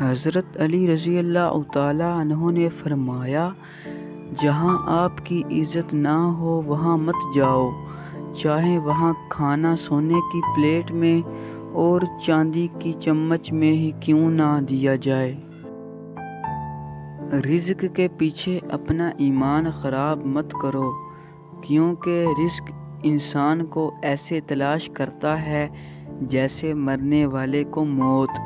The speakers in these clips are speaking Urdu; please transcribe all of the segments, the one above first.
حضرت علی رضی اللہ تعالیٰ عنہ نے فرمایا، جہاں آپ کی عزت نہ ہو وہاں مت جاؤ، چاہے وہاں کھانا سونے کی پلیٹ میں اور چاندی کی چمچ میں ہی کیوں نہ دیا جائے۔ رزق کے پیچھے اپنا ایمان خراب مت کرو، کیونکہ رزق انسان کو ایسے تلاش کرتا ہے جیسے مرنے والے کو موت۔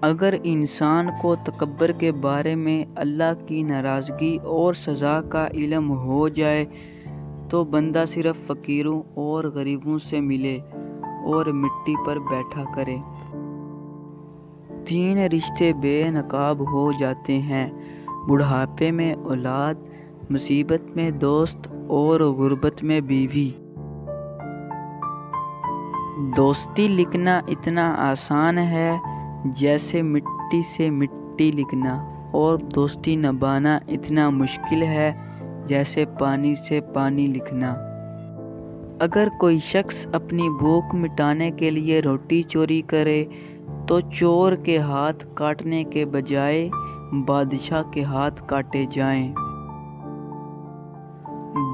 اگر انسان کو تکبر کے بارے میں اللہ کی ناراضگی اور سزا کا علم ہو جائے تو بندہ صرف فقیروں اور غریبوں سے ملے اور مٹی پر بیٹھا کرے۔ 3 رشتے بے نقاب ہو جاتے ہیں: بڑھاپے میں اولاد، مصیبت میں دوست اور غربت میں بیوی۔ دوستی لکھنا اتنا آسان ہے جیسے مٹی سے مٹی لکھنا، اور دوستی نبھانا اتنا مشکل ہے جیسے پانی سے پانی لکھنا۔ اگر کوئی شخص اپنی بھوک مٹانے کے لیے روٹی چوری کرے تو چور کے ہاتھ کاٹنے کے بجائے بادشاہ کے ہاتھ کاٹے جائیں۔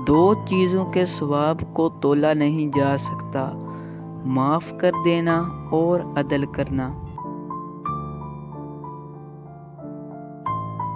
2 چیزوں کے ثواب کو تولا نہیں جا سکتا: معاف کر دینا اور عدل کرنا۔